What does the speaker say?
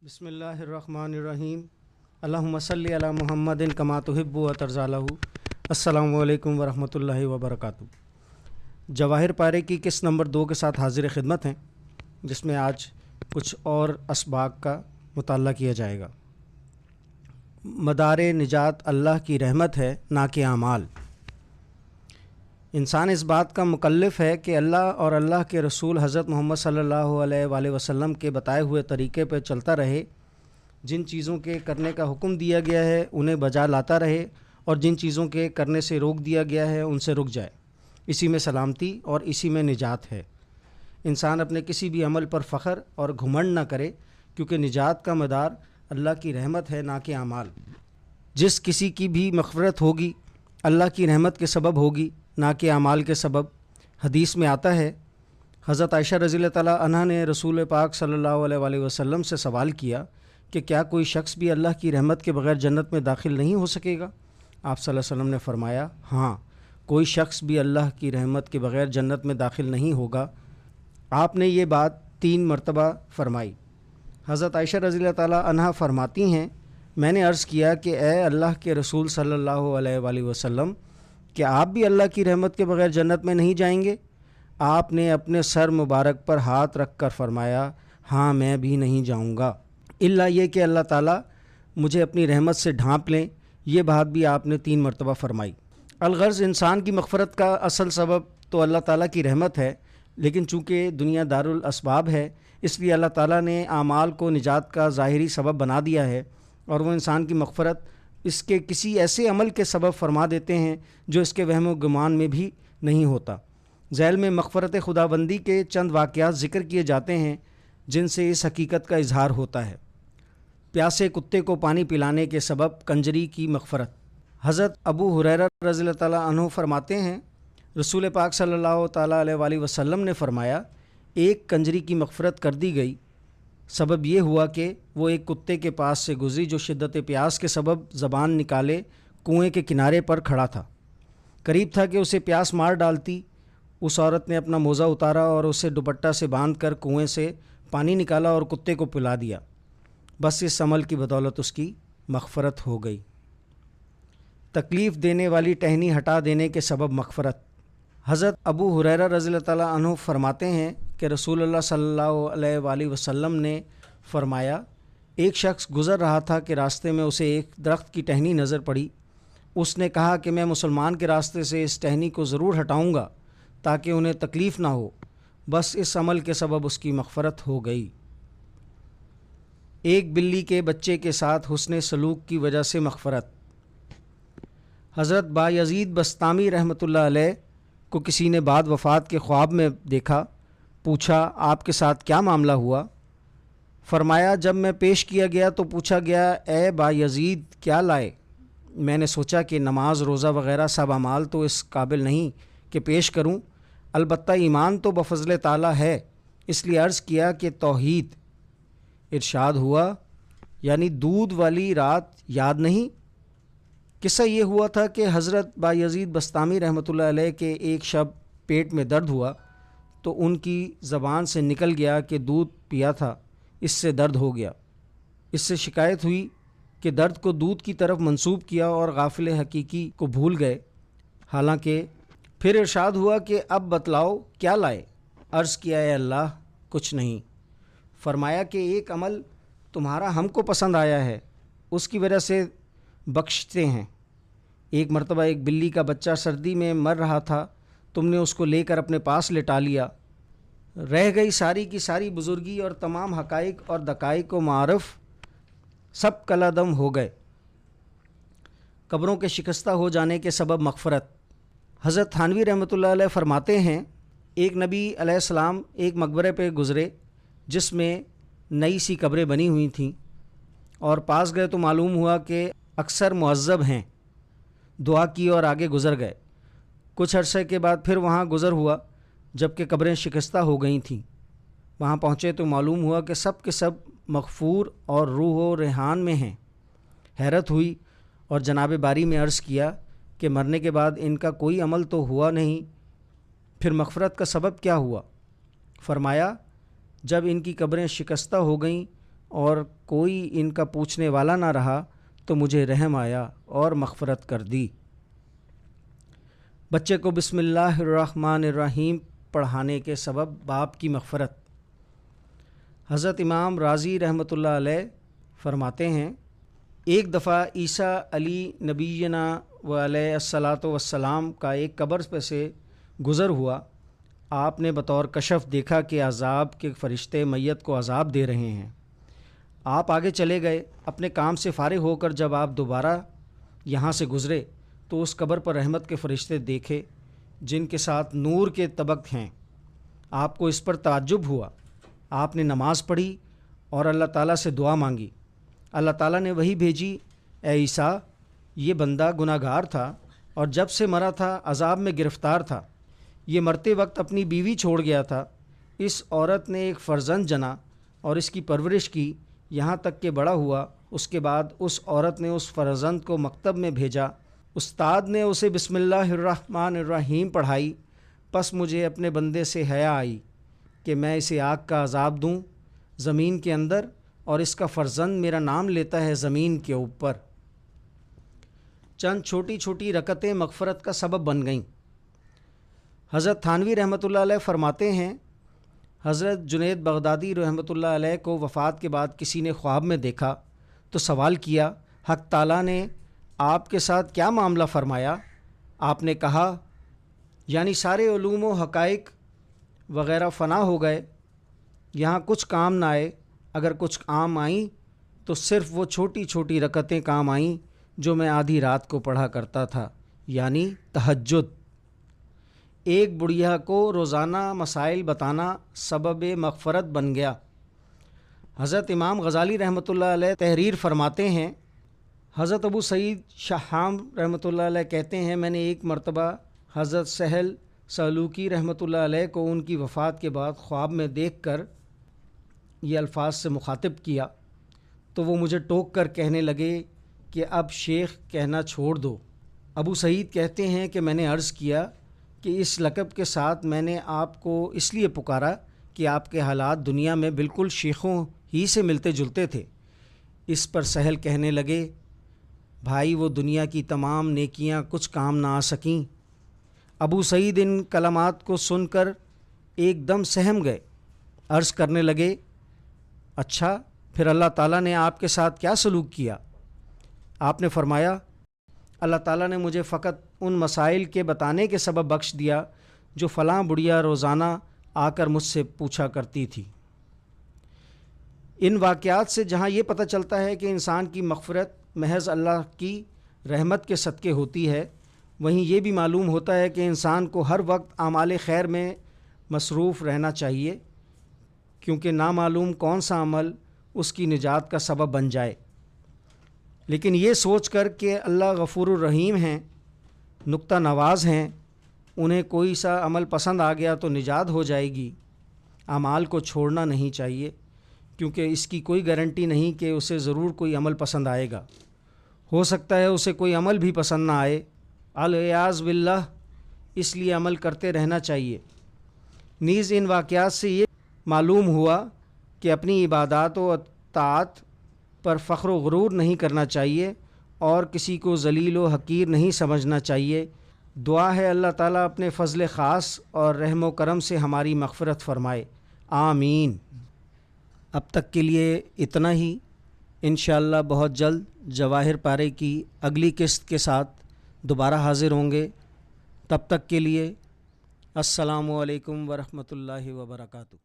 بسم اللہ الرحمن الرحیم اللہم صلی علی محمد کما تحب و ترضی لہ۔ السلام علیکم ورحمۃ اللہ وبرکاتہ۔ جواہر پارے کی قسط نمبر 2 کے ساتھ حاضر خدمت ہیں، جس میں آج کچھ اور اسباق کا مطالعہ کیا جائے گا۔ مدار نجات اللہ کی رحمت ہے، نہ کہ اعمال۔ انسان اس بات کا مکلف ہے کہ اللہ اور اللہ کے رسول حضرت محمد صلی اللہ علیہ وآلہ وسلم کے بتائے ہوئے طریقے پر چلتا رہے، جن چیزوں کے کرنے کا حکم دیا گیا ہے انہیں بجا لاتا رہے، اور جن چیزوں کے کرنے سے روک دیا گیا ہے ان سے رک جائے۔ اسی میں سلامتی اور اسی میں نجات ہے۔ انسان اپنے کسی بھی عمل پر فخر اور گھمنڈ نہ کرے، کیونکہ نجات کا مدار اللہ کی رحمت ہے، نہ کہ اعمال۔ جس کسی کی بھی مغفرت ہوگی اللہ کی رحمت کے سبب ہوگی، نہ کہ اعمال کے سبب۔ حدیث میں آتا ہے، حضرت عائشہ رضی اللہ تعالیٰ عنہ نے رسول پاک صلی اللہ علیہ وآلہ وسلم سے سوال کیا کہ کیا کوئی شخص بھی اللہ کی رحمت کے بغیر جنت میں داخل نہیں ہو سکے گا؟ آپ صلی اللہ علیہ وسلم نے فرمایا، ہاں، کوئی شخص بھی اللہ کی رحمت کے بغیر جنت میں داخل نہیں ہوگا۔ آپ نے یہ بات 3 مرتبہ فرمائی۔ حضرت عائشہ رضی اللہ تعالیٰ عنہ فرماتی ہیں، میں نے عرض کیا کہ اے اللہ کے رسول صلی اللہ علیہ وآلہ وسلم، کیا آپ بھی اللہ کی رحمت کے بغیر جنت میں نہیں جائیں گے؟ آپ نے اپنے سر مبارک پر ہاتھ رکھ کر فرمایا، ہاں، میں بھی نہیں جاؤں گا، الا یہ کہ اللہ تعالیٰ مجھے اپنی رحمت سے ڈھانپ لیں۔ یہ بات بھی آپ نے 3 مرتبہ فرمائی۔ الغرض انسان کی مغفرت کا اصل سبب تو اللہ تعالیٰ کی رحمت ہے، لیکن چونکہ دنیا دارالاسباب ہے، اس لیے اللہ تعالیٰ نے اعمال کو نجات کا ظاہری سبب بنا دیا ہے، اور وہ انسان کی مغفرت اس کے کسی ایسے عمل کے سبب فرما دیتے ہیں جو اس کے وہم و گمان میں بھی نہیں ہوتا۔ ذیل میں مغفرت خداوندی کے چند واقعات ذکر کیے جاتے ہیں جن سے اس حقیقت کا اظہار ہوتا ہے۔ پیاسے کتے کو پانی پلانے کے سبب کنجری کی مغفرت۔ حضرت ابو ہریرہ رضی اللہ تعالیٰ عنہ فرماتے ہیں، رسول پاک صلی اللہ تعالیٰ علیہ وآلہ وسلم نے فرمایا، ایک کنجری کی مغفرت کر دی گئی۔ سبب یہ ہوا کہ وہ ایک کتے کے پاس سے گزری جو شدت پیاس کے سبب زبان نکالے کنویں کے کنارے پر کھڑا تھا۔ قریب تھا کہ اسے پیاس مار ڈالتی۔ اس عورت نے اپنا موزہ اتارا اور اسے دوپٹہ سے باندھ کر کنویں سے پانی نکالا اور کتے کو پلا دیا۔ بس اس عمل کی بدولت اس کی مغفرت ہو گئی۔ تکلیف دینے والی ٹہنی ہٹا دینے کے سبب مغفرت۔ حضرت ابو ہریرہ رضی اللہ تعالیٰ عنہ فرماتے ہیں کہ رسول اللہ صلی اللہ علیہ وآلہ وسلم نے فرمایا، ایک شخص گزر رہا تھا کہ راستے میں اسے ایک درخت کی ٹہنی نظر پڑی۔ اس نے کہا کہ میں مسلمان کے راستے سے اس ٹہنی کو ضرور ہٹاؤں گا تاکہ انہیں تکلیف نہ ہو۔ بس اس عمل کے سبب اس کی مغفرت ہو گئی۔ ایک بلی کے بچے کے ساتھ حسن سلوک کی وجہ سے مغفرت۔ حضرت بایزید بسطامی رحمۃ اللہ علیہ کو کسی نے بعد وفات کے خواب میں دیکھا۔ پوچھا، آپ کے ساتھ کیا معاملہ ہوا؟ فرمایا، جب میں پیش کیا گیا تو پوچھا گیا، اے بایزید کیا لائے؟ میں نے سوچا کہ نماز روزہ وغیرہ سب اعمال تو اس قابل نہیں کہ پیش کروں، البتہ ایمان تو بفضل تعالیٰ ہے، اس لیے عرض کیا کہ توحید۔ ارشاد ہوا، یعنی دودھ والی رات یاد نہیں؟ قصہ یہ ہوا تھا کہ حضرت بایزید بسطامی رحمۃ اللہ علیہ کے ایک شب پیٹ میں درد ہوا تو ان کی زبان سے نکل گیا کہ دودھ پیا تھا، اس سے درد ہو گیا۔ اس سے شکایت ہوئی کہ درد کو دودھ کی طرف منسوب کیا اور غافل حقیقی کو بھول گئے، حالانکہ پھر ارشاد ہوا کہ اب بتلاؤ کیا لائے؟ عرض کیا، اے اللہ، کچھ نہیں۔ فرمایا کہ ایک عمل تمہارا ہم کو پسند آیا ہے، اس کی وجہ سے بخشتے ہیں۔ ایک مرتبہ ایک بلی کا بچہ سردی میں مر رہا تھا، تم نے اس کو لے کر اپنے پاس لٹا لیا، رہ گئی ساری کی ساری بزرگی اور تمام حقائق اور دقائق و معارف سب کلادم ہو گئے۔ قبروں کے شکستہ ہو جانے کے سبب مغفرت۔ حضرت تھانوی رحمۃ اللہ علیہ فرماتے ہیں، ایک نبی علیہ السلام ایک مقبرے پہ گزرے جس میں نئی سی قبریں بنی ہوئی تھیں، اور پاس گئے تو معلوم ہوا کہ اکثر معذب ہیں۔ دعا کی اور آگے گزر گئے۔ کچھ عرصے کے بعد پھر وہاں گزر ہوا جب کہ قبریں شکستہ ہو گئی تھیں۔ وہاں پہنچے تو معلوم ہوا کہ سب کے سب مغفور اور روح و ریحان میں ہیں۔ حیرت ہوئی اور جناب باری میں عرض کیا کہ مرنے کے بعد ان کا کوئی عمل تو ہوا نہیں، پھر مغفرت کا سبب کیا ہوا؟ فرمایا، جب ان کی قبریں شکستہ ہو گئیں اور کوئی ان کا پوچھنے والا نہ رہا تو مجھے رحم آیا اور مغفرت کر دی۔ بچے کو بسم اللہ الرحمن الرحیم پڑھانے کے سبب باپ کی مغفرت۔ حضرت امام رازی رحمۃ اللہ علیہ فرماتے ہیں، ایک دفعہ عیسیٰ علی نبینا و علیہ الصلاۃ والسلام کا ایک قبر پہ سے گزر ہوا۔ آپ نے بطور کشف دیکھا کہ عذاب کے فرشتے میت کو عذاب دے رہے ہیں۔ آپ آگے چلے گئے۔ اپنے کام سے فارغ ہو کر جب آپ دوبارہ یہاں سے گزرے تو اس قبر پر رحمت کے فرشتے دیکھے جن کے ساتھ نور کے طبق ہیں۔ آپ کو اس پر تعجب ہوا۔ آپ نے نماز پڑھی اور اللہ تعالیٰ سے دعا مانگی۔ اللہ تعالیٰ نے وہی بھیجی، اے عیسیٰ، یہ بندہ گناہ گار تھا اور جب سے مرا تھا عذاب میں گرفتار تھا۔ یہ مرتے وقت اپنی بیوی چھوڑ گیا تھا۔ اس عورت نے ایک فرزند جنا اور اس کی پرورش کی یہاں تک کہ بڑا ہوا۔ اس کے بعد اس عورت نے اس فرزند کو مکتب میں بھیجا۔ استاد نے اسے بسم اللہ الرحمن الرحیم پڑھائی۔ پس مجھے اپنے بندے سے حیا آئی کہ میں اسے آگ کا عذاب دوں زمین کے اندر، اور اس کا فرزند میرا نام لیتا ہے زمین کے اوپر۔ چند چھوٹی چھوٹی رکعتیں مغفرت کا سبب بن گئیں۔ حضرت تھانوی رحمۃ اللہ علیہ فرماتے ہیں، حضرت جنید بغدادی رحمۃ اللہ علیہ کو وفات کے بعد کسی نے خواب میں دیکھا تو سوال کیا، حق تعالیٰ نے آپ کے ساتھ کیا معاملہ فرمایا؟ آپ نے کہا، یعنی سارے علوم و حقائق وغیرہ فنا ہو گئے، یہاں کچھ کام نہ آئے۔ اگر کچھ کام آئیں تو صرف وہ چھوٹی چھوٹی رکعتیں کام آئیں جو میں آدھی رات کو پڑھا کرتا تھا، یعنی تہجد۔ ایک بڑھیا کو روزانہ مسائل بتانا سبب مغفرت بن گیا۔ حضرت امام غزالی رحمۃ اللہ علیہ تحریر فرماتے ہیں، حضرت ابو سعید شہام رحمۃ اللہ علیہ کہتے ہیں، میں نے ایک مرتبہ حضرت سہل سلوکی رحمۃ اللہ علیہ کو ان کی وفات کے بعد خواب میں دیکھ کر یہ الفاظ سے مخاطب کیا تو وہ مجھے ٹوک کر کہنے لگے کہ اب شیخ کہنا چھوڑ دو۔ ابو سعید کہتے ہیں کہ میں نے عرض کیا کہ اس لقب کے ساتھ میں نے آپ کو اس لیے پکارا کہ آپ کے حالات دنیا میں بالکل شیخوں ہی سے ملتے جلتے تھے۔ اس پر سہل کہنے لگے، بھائی وہ دنیا کی تمام نیکیاں کچھ کام نہ آ سکیں۔ ابو سعید ان کلمات کو سن کر ایک دم سہم گئے۔ عرض کرنے لگے، اچھا پھر اللہ تعالیٰ نے آپ کے ساتھ کیا سلوک کیا؟ آپ نے فرمایا، اللہ تعالیٰ نے مجھے فقط ان مسائل کے بتانے کے سبب بخش دیا جو فلاں بڑھیا روزانہ آ کر مجھ سے پوچھا کرتی تھی۔ ان واقعات سے جہاں یہ پتہ چلتا ہے کہ انسان کی مغفرت محض اللہ کی رحمت کے صدقے ہوتی ہے، وہیں یہ بھی معلوم ہوتا ہے کہ انسان کو ہر وقت اعمال خیر میں مصروف رہنا چاہیے، کیونکہ نامعلوم کون سا عمل اس کی نجات کا سبب بن جائے۔ لیکن یہ سوچ کر کہ اللہ غفور الرحیم ہیں، نکتہ نواز ہیں، انہیں کوئی سا عمل پسند آ گیا تو نجات ہو جائے گی، اعمال کو چھوڑنا نہیں چاہیے، کیونکہ اس کی کوئی گارنٹی نہیں کہ اسے ضرور کوئی عمل پسند آئے گا۔ ہو سکتا ہے اسے کوئی عمل بھی پسند نہ آئے، العیاذ باللہ، اس لیے عمل کرتے رہنا چاہیے۔ نیز ان واقعات سے یہ معلوم ہوا کہ اپنی عبادات و طاعت پر فخر و غرور نہیں کرنا چاہیے اور کسی کو ذلیل و حقیر نہیں سمجھنا چاہیے۔ دعا ہے اللہ تعالیٰ اپنے فضل خاص اور رحم و کرم سے ہماری مغفرت فرمائے، آمین۔ اب تک کے لیے اتنا ہی۔ انشاءاللہ بہت جلد جواہر پارے کی اگلی قسط کے ساتھ دوبارہ حاضر ہوں گے۔ تب تک کے لیے السلام علیکم ورحمۃ اللہ وبرکاتہ۔